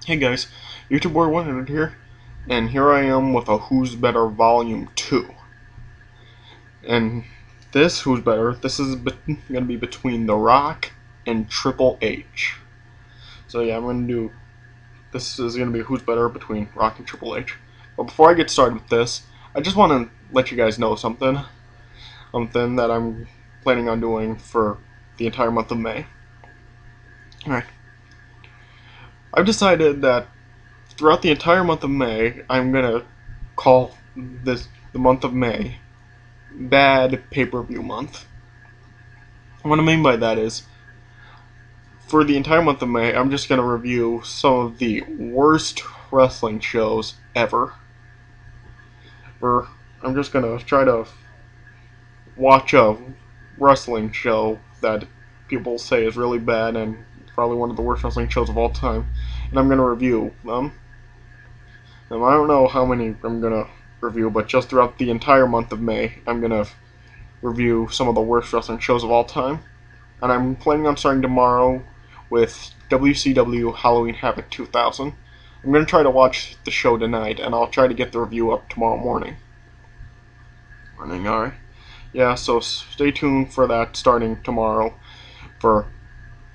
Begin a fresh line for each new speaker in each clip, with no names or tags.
Hey guys, YouTube Boy 100 here, and here I am with a Who's Better Volume 2. And this Who's Better, this is going to be between The Rock and Triple H. So yeah, this is going to be Who's Better between Rock and Triple H. But before I get started with this, I just want to let you guys know something that I'm planning on doing for the entire month of May. Alright. I've decided that throughout the entire month of May, I'm gonna call the month of May Bad Pay-Per-View Month. What I mean by that is, for the entire month of May, I'm just gonna review some of the worst wrestling shows ever. I'm just gonna try to watch a wrestling show that people say is really bad and probably one of the worst wrestling shows of all time, and I'm gonna review them. Now, I don't know how many I'm going to review, but just throughout the entire month of May, I'm going to review some of the worst wrestling shows of all time. And I'm planning on starting tomorrow with WCW Halloween Havoc 2000. I'm going to try to watch the show tonight, and I'll try to get the review up tomorrow morning. Alright. Yeah, so stay tuned for that starting tomorrow for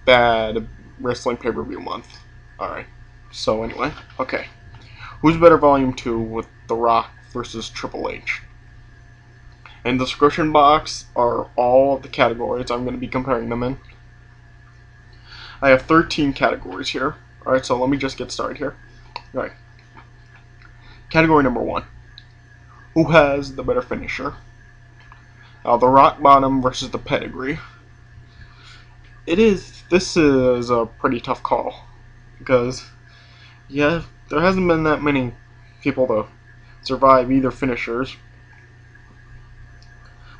Bad Wrestling Pay-Per-View Month. Alright, so anyway, okay. Who's Better Volume 2 with The Rock versus Triple H. In the description box are all of the categories I'm going to be comparing them in. I have 13 categories here. Alright, so let me just get started here. Alright. Category number 1. Who has the better finisher? The Rock Bottom versus the Pedigree. This is a pretty tough call. Because, yeah, there hasn't been that many people to survive either finishers,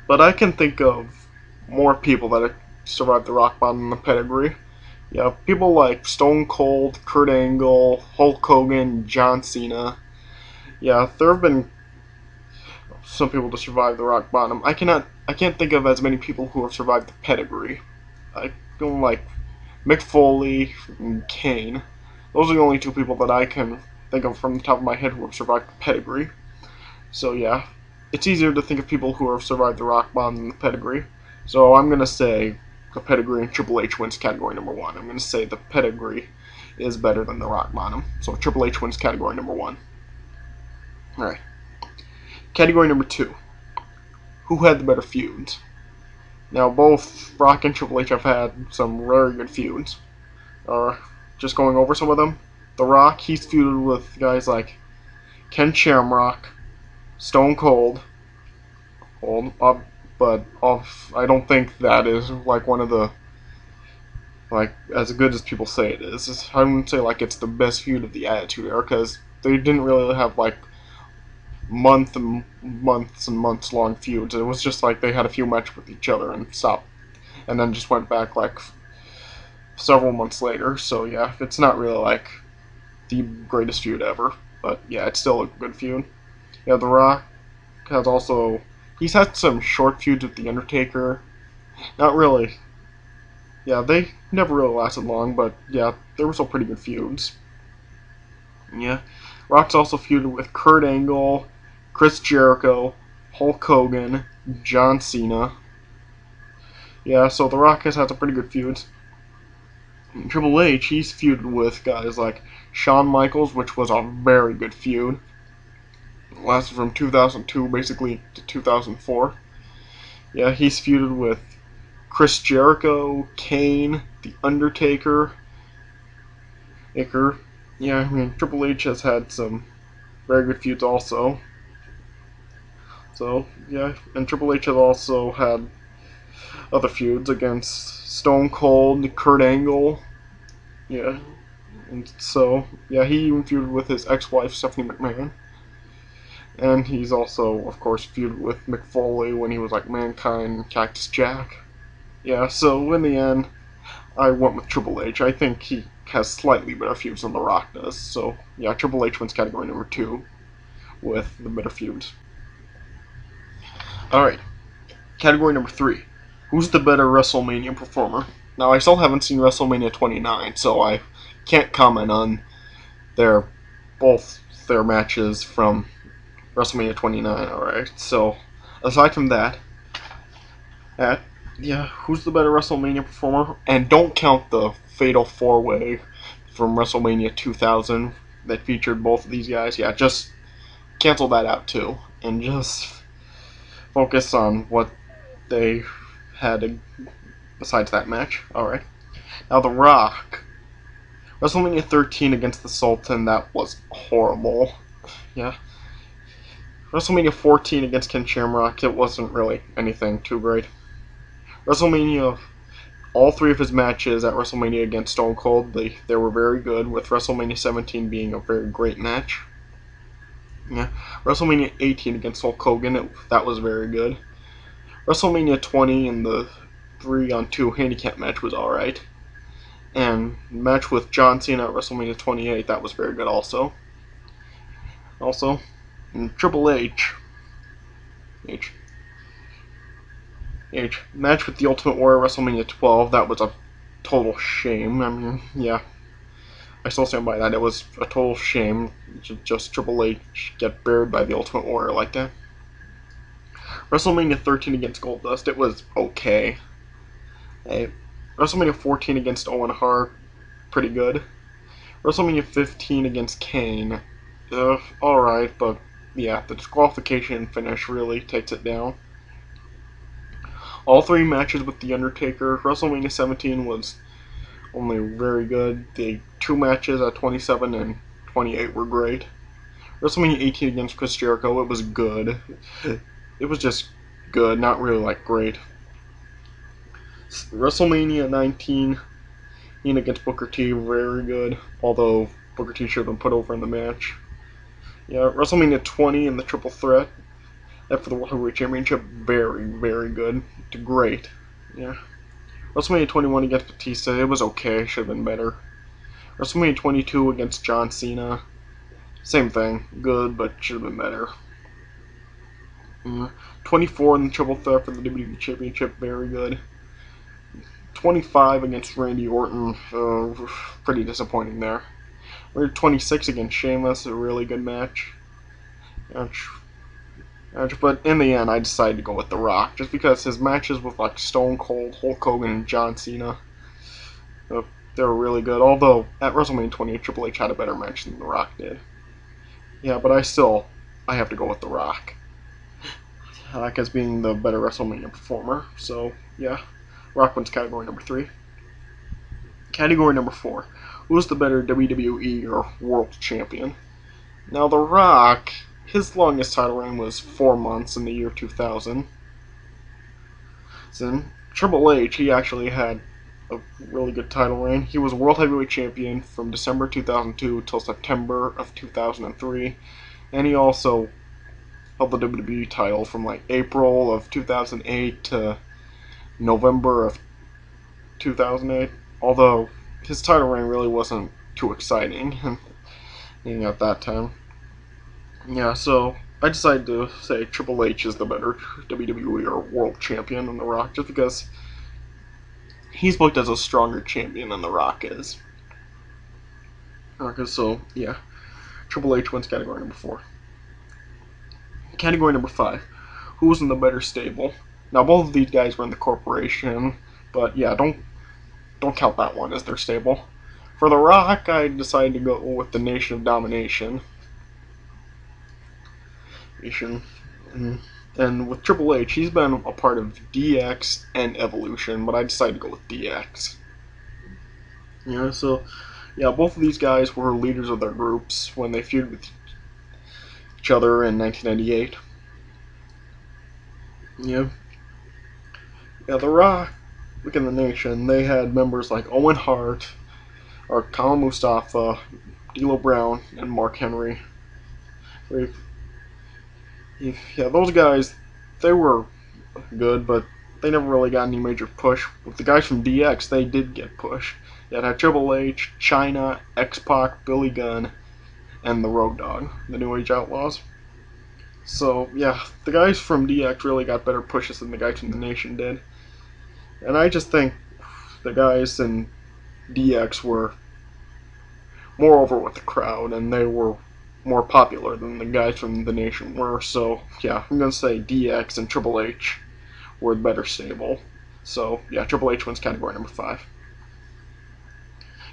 but I can think of more people that have survived the Rock Bottom and the Pedigree. Yeah, people like Stone Cold, Kurt Angle, Hulk Hogan, John Cena. Yeah, there have been some people to survive the Rock Bottom. I can't think of as many people who have survived the Pedigree. I don't like Mick Foley and Kane. Those are the only two people that I can think of from the top of my head who have survived the Pedigree. So yeah, it's easier to think of people who have survived the Rock Bottom than the Pedigree. So I'm going to say the Pedigree and Triple H wins category number 1. I'm going to say the Pedigree is better than the Rock Bottom. So Triple H wins category number 1. Alright. Category number 2. Who had the better feuds? Now both Rock and Triple H have had some very good feuds. Just going over some of them. The Rock, he's feuded with guys like Ken Shamrock, Stone Cold, but I don't think that is like one of the as good as people say it is. I wouldn't say like it's the best feud of the Attitude Era, because they didn't really have like months and months long feuds. It was just like they had a few matches with each other and stopped, and then just went back like several months later. So yeah, it's not really like the greatest feud ever, but yeah, it's still a good feud. Yeah, The Rock he's had some short feuds with The Undertaker. Not really. Yeah, they never really lasted long, but yeah, they were still pretty good feuds. Yeah, Rock's also feuded with Kurt Angle, Chris Jericho, Hulk Hogan, John Cena. Yeah, so The Rock has had some pretty good feuds. Triple H, he's feuded with guys like Shawn Michaels, which was a very good feud. It lasted from 2002 basically to 2004. Yeah, he's feuded with Chris Jericho, Kane, The Undertaker. Yeah, I mean, Triple H has had some very good feuds also. So, yeah, and Triple H has also had other feuds against Stone Cold, Kurt Angle. Yeah, and so, yeah, he even feuded with his ex-wife, Stephanie McMahon. And he's also, of course, feuded with Mick Foley when he was like Mankind and Cactus Jack. Yeah, so in the end, I went with Triple H. I think he has slightly better feuds than The Rock does. So, yeah, Triple H wins category number 2 with the better feuds. Alright, category number 3. Who's the better WrestleMania performer? Now, I still haven't seen WrestleMania 29, so I can't comment on they're both their matches from WrestleMania 29. All right. So aside from that, yeah, who's the better WrestleMania performer? And don't count the Fatal 4-Way from WrestleMania 2000 that featured both of these guys. Yeah, just cancel that out too, and just focus on what they had besides that match. Alright. Now, The Rock. WrestleMania 13 against the Sultan, that was horrible. Yeah. WrestleMania 14 against Ken Shamrock, it wasn't really anything too great. WrestleMania, all three of his matches at WrestleMania against Stone Cold, they were very good, with WrestleMania 17 being a very great match. Yeah. WrestleMania 18 against Hulk Hogan, that was very good. WrestleMania 20 in the 3-on-2 handicap match was alright. And match with John Cena at WrestleMania 28, that was very good also. Also, Triple H match with the Ultimate Warrior at WrestleMania 12, that was a total shame. I mean, yeah, I still stand by that. It was a total shame to just Triple H get buried by the Ultimate Warrior like that. WrestleMania 13 against Goldust, it was okay. Hey, WrestleMania 14 against Owen Hart, pretty good. WrestleMania 15 against Kane, alright, but yeah, the disqualification finish really takes it down. All three matches with The Undertaker, WrestleMania 17 was only very good. The two matches at 27 and 28 were great. WrestleMania 18 against Chris Jericho, it was good. It was just good, not really like great. WrestleMania 19 against Booker T, very good, although Booker T should have been put over in the match. Yeah, WrestleMania 20 in the Triple Threat, that for the World Heavyweight Championship, very, very good to great. Yeah. WrestleMania 21 against Batista, it was okay, should have been better. WrestleMania 22 against John Cena, same thing, good, but should have been better. 24 in the Triple Threat for the WWE Championship, very good. 25 against Randy Orton, pretty disappointing there. 26 against Sheamus, a really good match. But in the end, I decided to go with The Rock, just because his matches with like Stone Cold, Hulk Hogan, and John Cena, they were really good. Although at WrestleMania 28, Triple H had a better match than The Rock did. Yeah, but I have to go with The Rock, as being the better WrestleMania performer. So yeah, Rock wins category number 3. Category number 4. Who's the better WWE or World Champion? Now, The Rock, his longest title reign was 4 months in the year 2000. So, Triple H, he actually had a really good title reign. He was World Heavyweight Champion from December 2002 till September of 2003. And he also held the WWE title from like April of 2008 to November of 2008. Although his title reign really wasn't too exciting at that time. Yeah, so I decided to say Triple H is the better WWE or World Champion than The Rock, just because he's booked as a stronger champion than The Rock is. Okay, so yeah, Triple H wins category number 4. Category number 5. Who's in the better stable? Now, both of these guys were in the corporation, but yeah, don't count that one as their stable. For The Rock, I decided to go with the Nation of Domination. And with Triple H, he's been a part of DX and Evolution, but I decided to go with DX. Yeah, so yeah, both of these guys were leaders of their groups when they feuded with each other in 1998. Yeah, The Rock, look in the Nation, they had members like Owen Hart, or Kama Mustafa, D'Lo Brown, and Mark Henry. Yeah, those guys, they were good, but they never really got any major push. With the guys from DX, they did get pushed. You had Triple H, Chyna, X-Pac, Billy Gunn, and the Road Dogg, the New Age Outlaws. So, yeah, the guys from DX really got better pushes than the guys from the Nation did. And I just think the guys in DX were more over with the crowd, and they were more popular than the guys from the Nation were. So yeah, I'm gonna say DX and Triple H were the better stable. So yeah, Triple H wins category number 5.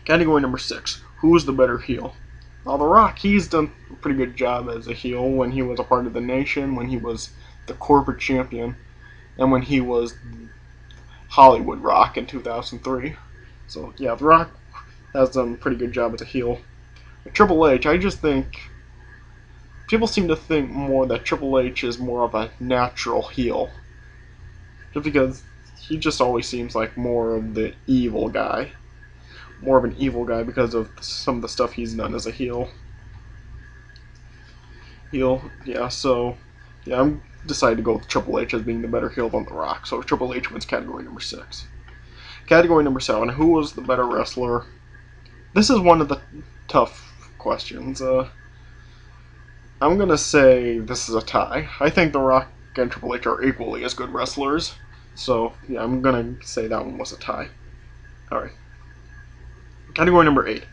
Category number 6. Who is the better heel? Now, The Rock, he's done a pretty good job as a heel when he was a part of the Nation, when he was the corporate champion, and when he was Hollywood Rock in 2003. So yeah, The Rock has done a pretty good job as a heel. But Triple H, I just think people seem to think more that Triple H is more of a natural heel, just because he just always seems like more of the evil guy. More of an evil guy because of some of the stuff he's done as a heel. Yeah, so yeah, I'm decided to go with Triple H as being the better heel than The Rock. So Triple H wins category number 6. Category number 7. Who was the better wrestler? This is one of the tough questions. I'm gonna say this is a tie. I think The Rock and Triple H are equally as good wrestlers. So yeah, I'm gonna say that one was a tie. All right. Category number 8.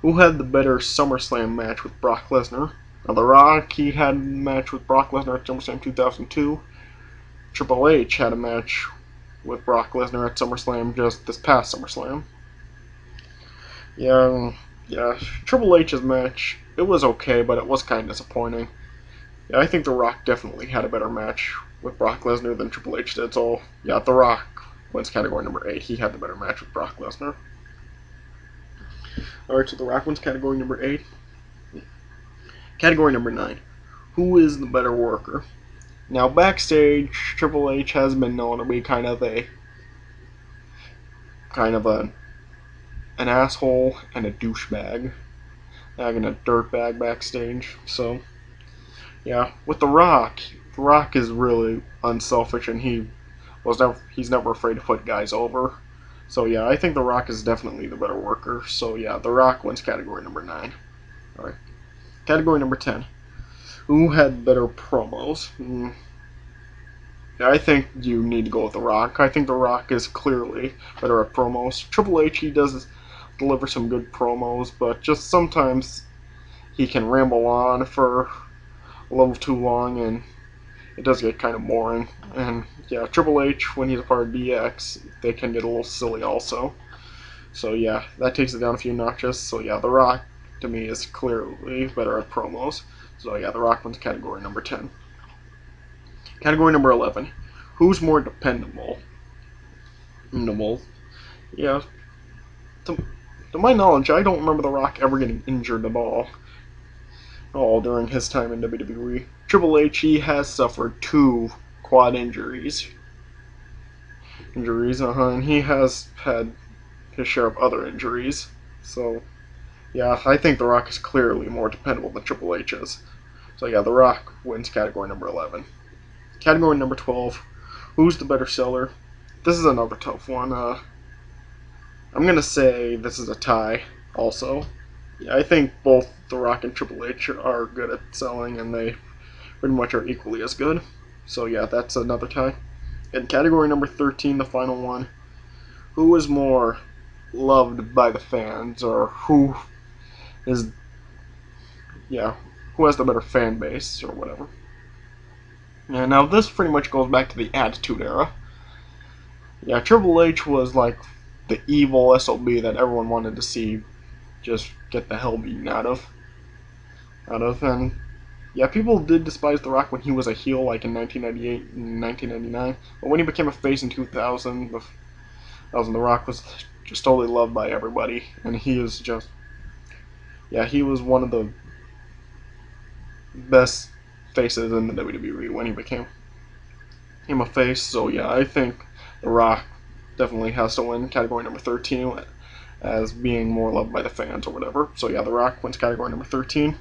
Who had the better SummerSlam match with Brock Lesnar? Now, The Rock, he had a match with Brock Lesnar at SummerSlam 2002. Triple H had a match with Brock Lesnar at SummerSlam just this past SummerSlam. Yeah, Triple H's match, it was okay, but it was kind of disappointing. Yeah, I think The Rock definitely had a better match with Brock Lesnar than Triple H did, so yeah, The Rock wins category number 8. He had the better match with Brock Lesnar. Alright, so The Rock wins category number 8. Category number 9. Who is the better worker? Now, backstage, Triple H has been known to be kind of an asshole and a douchebag, and a dirtbag backstage. So, yeah, with The Rock is really unselfish, and he's never afraid to put guys over. So yeah, I think The Rock is definitely the better worker. So yeah, The Rock wins category number 9. All right, category number 10. Who had better promos? Yeah, I think you need to go with The Rock. I think The Rock is clearly better at promos. Triple H, he does deliver some good promos, but just sometimes he can ramble on for a little too long, and it does get kind of boring. And yeah, Triple H, when he's a part of DX, they can get a little silly also. So yeah, that takes it down a few notches. So yeah, The Rock, to me, is clearly better at promos. So yeah, The Rock wins category number 10. Category number 11. Who's more dependable? Yeah, to my knowledge, I don't remember The Rock ever getting injured at all during his time in WWE. Triple H, he has suffered 2 quad injuries, and he has had his share of other injuries. So yeah, I think The Rock is clearly more dependable than Triple H is. So yeah, The Rock wins category number 11. Category number 12. Who's the better seller? This is another tough one. I'm gonna say this is a tie. Also, yeah, I think both The Rock and Triple H are good at selling, and they pretty much are equally as good. So yeah, that's another tie. And category number 13, the final one. Who is more loved by the fans, or is who has the better fan base, or whatever. Yeah, now this pretty much goes back to the Attitude Era. Yeah, Triple H was like the evil SOB that everyone wanted to see just get the hell beaten out of. And yeah, people did despise The Rock when he was a heel, like in 1998 and 1999. But when he became a face in 2000, The Rock was just totally loved by everybody, and he is just, yeah, he was one of the best faces in the WWE when he became a face. So yeah, I think The Rock definitely has to win category number 13 as being more loved by the fans or whatever. So yeah, The Rock wins category number 13.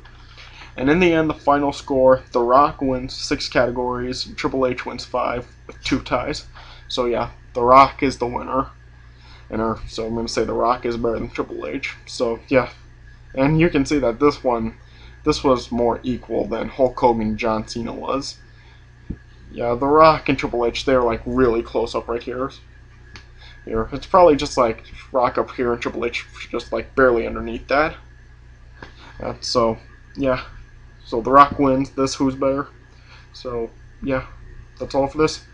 And in the end, the final score, The Rock wins 6 categories, Triple H wins 5 with 2 ties. So yeah, The Rock is the winner. So I'm going to say The Rock is better than Triple H. So yeah, and you can see that this was more equal than Hulk Hogan and John Cena was. Yeah, The Rock and Triple H, they're like really close up right here. It's probably just like Rock up here and Triple H just like barely underneath that. So yeah, so The Rock wins this Who's Better. So yeah, that's all for this.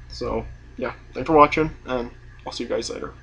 So yeah, thanks for watching, and I'll see you guys later.